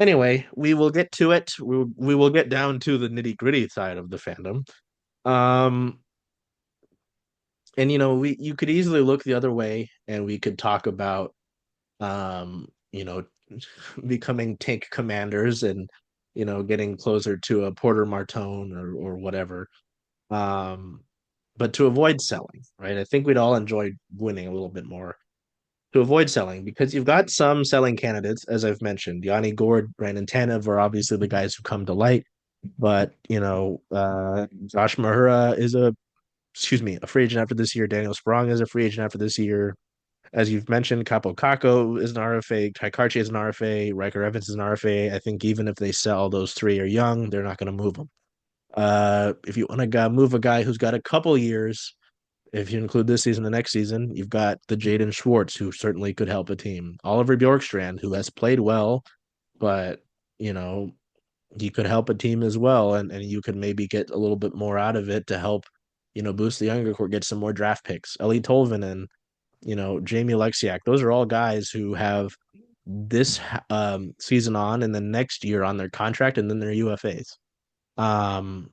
Anyway, we will get to it. We will get down to the nitty-gritty side of the fandom. Um, and we you could easily look the other way and we could talk about um, you know, becoming tank commanders and getting closer to a Porter Martone or whatever. Um, but to avoid selling, right? I think we'd all enjoy winning a little bit more. To avoid selling, because you've got some selling candidates, as I've mentioned. Yanni Gord, Brandon Tanev are obviously the guys who come to light. But Josh Mahura is a free agent after this year. Daniel Sprong is a free agent after this year. As you've mentioned, Capo Caco is an RFA, Ty Karchi is an RFA, Riker Evans is an RFA. I think even if they sell, those three are young, they're not going to move them. If you want to move a guy who's got a couple years, if you include this season, the next season, you've got the Jaden Schwartz, who certainly could help a team. Oliver Bjorkstrand, who has played well, but you know he could help a team as well, and you could maybe get a little bit more out of it to help, boost the younger core, get some more draft picks. Eli Tolvanen, Jamie Alexiak, those are all guys who have this season on and then next year on their contract and then their UFAs. Um,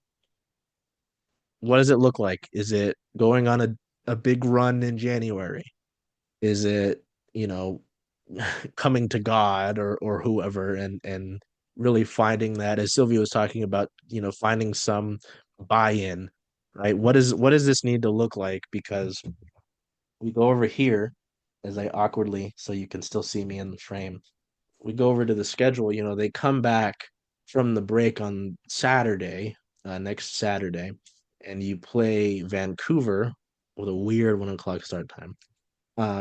what does it look like? Is it going on a big run in January? Is it, you know, coming to God or whoever and really finding that, as Silvia was talking about, finding some buy-in, right? What does this need to look like? Because we go over here as I awkwardly, so you can still see me in the frame. We go over to the schedule, they come back from the break on Saturday, next Saturday, and you play Vancouver with a weird 1 o'clock start time.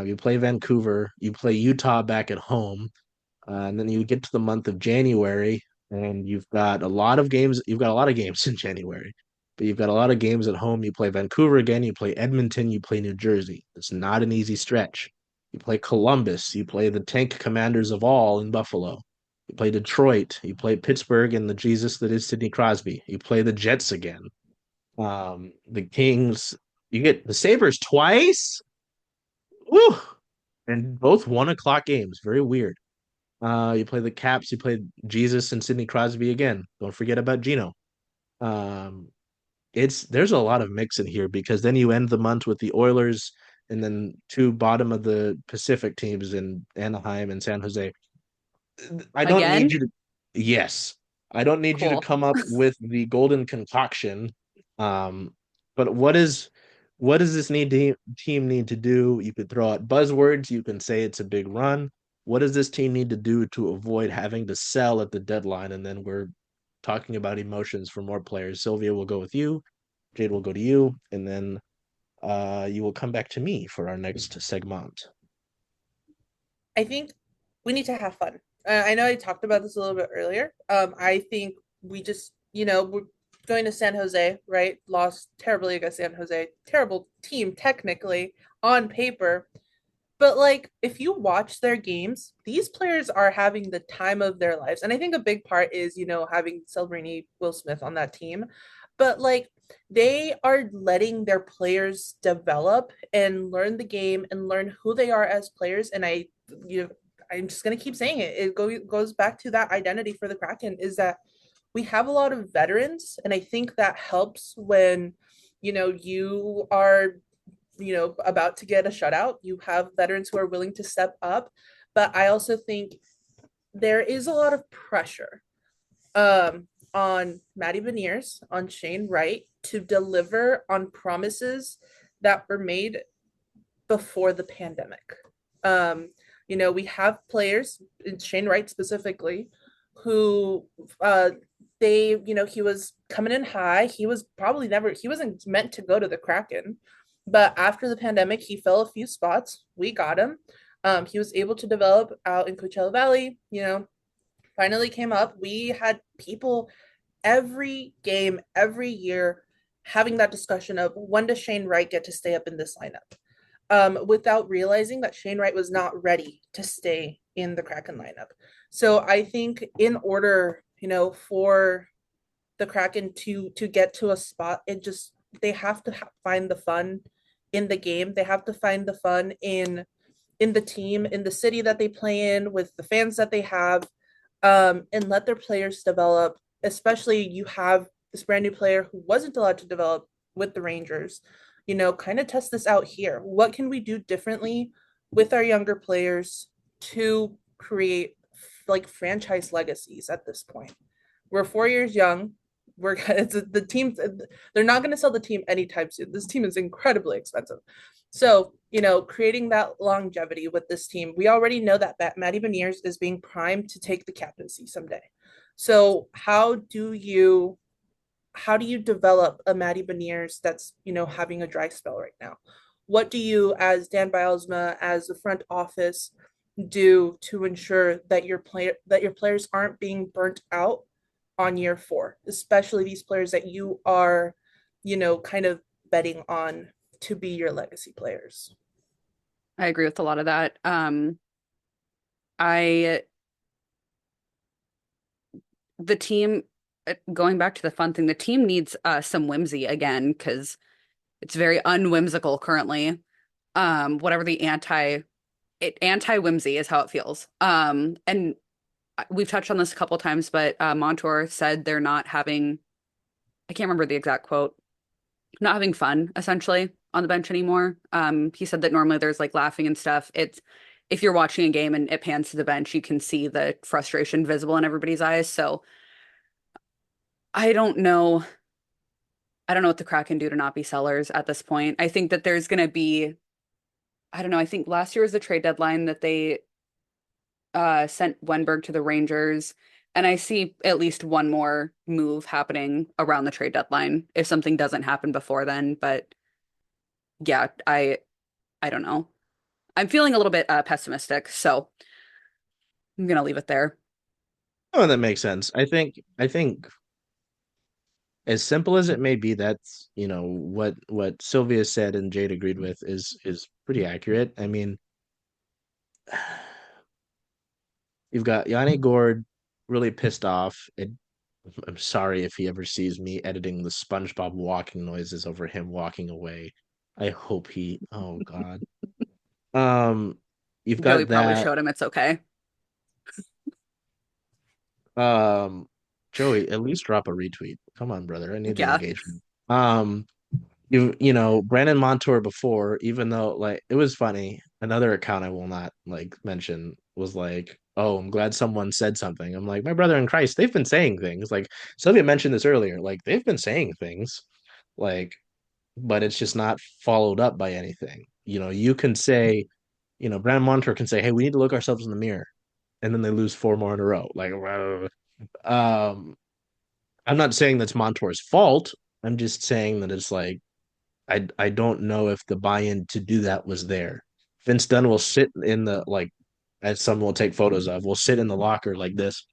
You play Vancouver, you play Utah back at home, and then you get to the month of January, and you've got a lot of games. You've got a lot of games in January, but you've got a lot of games at home. You play Vancouver again, you play Edmonton, you play New Jersey. It's not an easy stretch. You play Columbus, you play the tank commanders of all in Buffalo. You play Detroit, you play Pittsburgh and the Jesus that is Sidney Crosby. You play the Jets again. The Kings, you get the Sabres twice. Woo! And both 1 o'clock games. Very weird. You play the Caps, you play Jesus and Sidney Crosby again. Don't forget about Gino. Um, there's a lot of mix in here because then you end the month with the Oilers and then two bottom of the Pacific teams in Anaheim and San Jose. I don't need Again? you to, yes, I don't need you to Cool. come up with the golden concoction. Um, but what does this team need to do? You could throw out buzzwords. You can say it's a big run. What does this team need to do to avoid having to sell at the deadline? And then we're talking about emotions for more players. Sylvia will go with you. Jade will go to you, and then you will come back to me for our next segment. I think we need to have fun. I know I talked about this a little bit earlier. I think we just, we're going to San Jose, right? Lost terribly against San Jose. Terrible team, technically, on paper. But like, if you watch their games, these players are having the time of their lives. And I think a big part is, having Celebrini, Will Smith on that team. But like, they are letting their players develop and learn the game and learn who they are as players. And you know, I'm just gonna keep saying it. Goes back to that identity for the Kraken is that we have a lot of veterans, and I think that helps when you are about to get a shutout. You have veterans who are willing to step up, but I also think there is a lot of pressure on Matty Beniers, on Shane Wright to deliver on promises that were made before the pandemic. Um, we have players, Shane Wright specifically, who he was coming in high. He wasn't meant to go to the Kraken. But after the pandemic, he fell a few spots. We got him. He was able to develop out in Coachella Valley, finally came up. We had people every game, every year having that discussion of when does Shane Wright get to stay up in this lineup? Without realizing that Shane Wright was not ready to stay in the Kraken lineup. So I think in order, for the Kraken to get to a spot, they have to find the fun in the game. They have to find the fun in the team, in the city that they play in, with the fans that they have. and let their players develop. Especially, you have this brand new player who wasn't allowed to develop with the Rangers. Kind of test this out here. What can we do differently with our younger players to create like franchise legacies at this point? We're 4 years young. It's the team. They're not going to sell the team anytime soon. This team is incredibly expensive. So, creating that longevity with this team, we already know that Matty Beniers is being primed to take the captaincy someday. So, how do you develop a Matty Beniers that's having a dry spell right now? What do you, as Dan Bilesma, as the front office, do to ensure that your players aren't being burnt out on year four, especially these players that you are, kind of betting on to be your legacy players? I agree with a lot of that. I the team going back to the fun thing, the team needs some whimsy again because it's very unwhimsical currently. Whatever the anti-whimsy is how it feels. And we've touched on this a couple times, but Montour said they're not having, I can't remember the exact quote, not having fun essentially on the bench anymore. He said that normally there's like laughing and stuff. It's if you're watching a game and it pans to the bench, you can see the frustration visible in everybody's eyes. So I don't know. I don't know what the Kraken do to not be sellers at this point. I think that there's going to be, I don't know. I think last year was the trade deadline that they sent Wenberg to the Rangers. And I see at least one more move happening around the trade deadline if something doesn't happen before then. But yeah, I don't know. I'm feeling a little bit pessimistic, so I'm gonna leave it there. Oh, that makes sense. I think as simple as it may be, that's what Sylvia said and Jade agreed with is pretty accurate. I mean, you've got Yanni Gord really pissed off. I'm sorry if he ever sees me editing the SpongeBob walking noises over him walking away. I hope he. Oh God. Um, you've Joey got probably that. showed him it's okay. Um, Joey, at least drop a retweet. Come on, brother. I need the Yeah. engagement. Brandon Montour before, even though like it was funny, another account I will not like mention was like, "Oh, I'm glad someone said something." I'm like, "My brother in Christ, they've been saying things." Like Sylvia mentioned this earlier, like they've been saying things, like, but it's just not followed up by anything. You can say, Brandon Montour can say, "Hey, we need to look ourselves in the mirror," and then they lose four more in a row. Like, um, I'm not saying that's Montour's fault. I'm just saying that it's like I don't know if the buy-in to do that was there. Vince Dunn will sit in the like, as some will take photos of, will sit in the locker like this.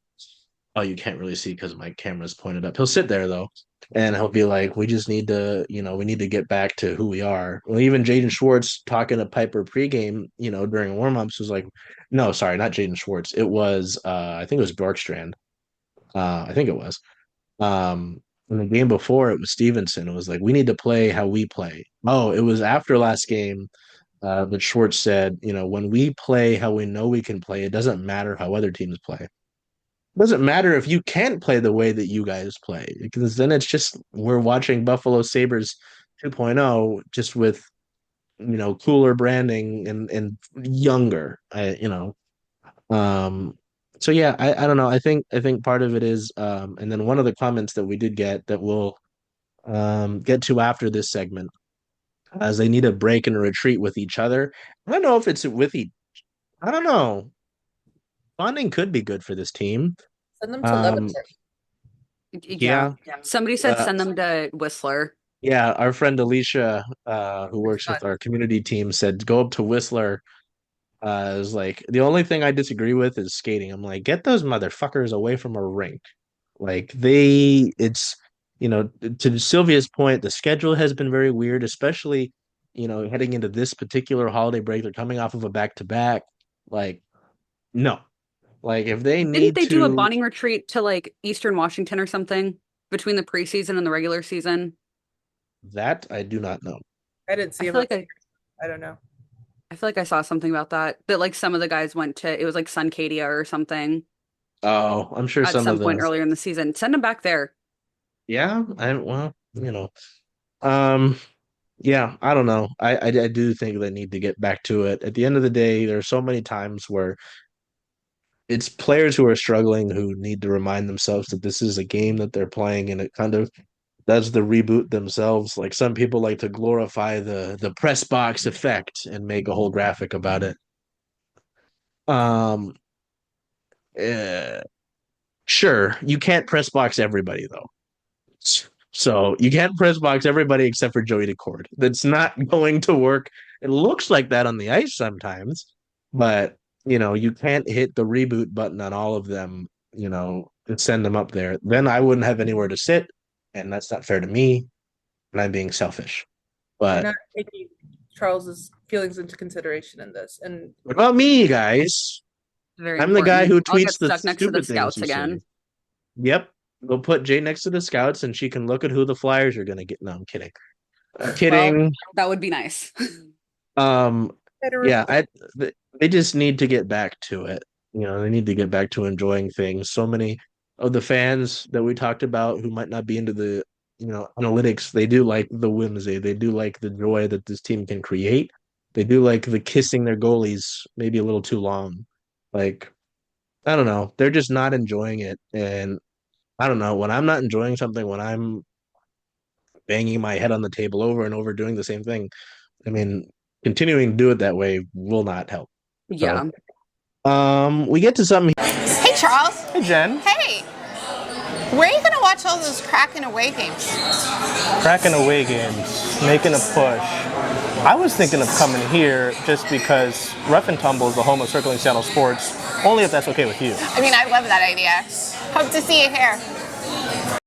Oh, you can't really see because my camera's pointed up. He'll sit there though, and he'll be like, "We just need to, we need to get back to who we are." Well, even Jaden Schwartz talking to Piper pregame, during warmups was like, "No, sorry, not Jaden Schwartz. It was, I think it was Bjorkstrand. I think it was." In the game before, it was Stevenson. It was like, we need to play how we play. Oh, it was after last game that Schwartz said, when we play how we know we can play, it doesn't matter how other teams play. It doesn't matter if you can't play the way that you guys play, because then it's just we're watching Buffalo Sabres 2.0 just with, cooler branding and younger, um, so yeah, I don't know. I think part of it is, and then one of the comments that we did get that we'll get to after this segment, as they need a break and a retreat with each other. I don't know if it's with each. I don't know. Bonding could be good for this team. Send them to Um, Levitt. Yeah. yeah, Somebody said uh, send them to Whistler. yeah. Our friend Alicia, who It's works fun. with our community team, said go up to Whistler. Is like the only thing I disagree with is skating. I'm like, get those motherfuckers away from a rink. Like it's to Sylvia's point, the schedule has been very weird, especially heading into this particular holiday break. They're coming off of a back to back. Like, no, like if they Didn't need they do a to, bonding retreat to like Eastern Washington or something between the preseason and the regular season? that I do not know. I didn't I see him feel up. like I I don't know. I feel like I saw something about that. That like some of the guys went to it was like Suncadia or something. Oh, I'm sure at some of some point the earlier in the season. Send him back there. yeah, um, yeah, I don't know. I do think they need to get back to it. At the end of the day, there are so many times where it's players who are struggling who need to remind themselves that this is a game that they're playing, and it kind of does the reboot themselves. Like some people like to glorify the press box effect and make a whole graphic about it. Um, uh, sure, you can't press box everybody though. So you can't press box everybody except for Joey Decord. That's not going to work. It looks like that on the ice sometimes, but you can't hit the reboot button on all of them, and send them up there. Then I wouldn't have anywhere to sit, and that's not fair to me, and I'm being selfish. You're But not taking Charles's feelings into consideration in this. And what about me, guys? Very I'm the guy important. who I'll get tweets the stuck next to the stupid things scouts you say. again. Yep. We'll put Jay next to the scouts and she can look at who the Flyers are going to get. No, I'm kidding. I'm Well, kidding. that would be nice. Um, better yeah, they just need to get back to it. They need to get back to enjoying things. So many of the fans that we talked about who might not be into the, analytics, they do like the whimsy. They do like the joy that this team can create. They do like the kissing their goalies maybe a little too long. Like, I don't know. They're just not enjoying it. And I don't know. When I'm not enjoying something, when I'm banging my head on the table over and over doing the same thing, I mean, continuing to do it that way will not help. Yeah. So, we get to something. Hey, Charles. Hey, Jen. Hey. Where are you going to watch all those Kraken away games? Kraken away games, making a push. I was thinking of coming here just because Rough and Tumble is the home of Circling Seattle Sports, only if that's okay with you. I mean, I love that idea. Hope to see you here.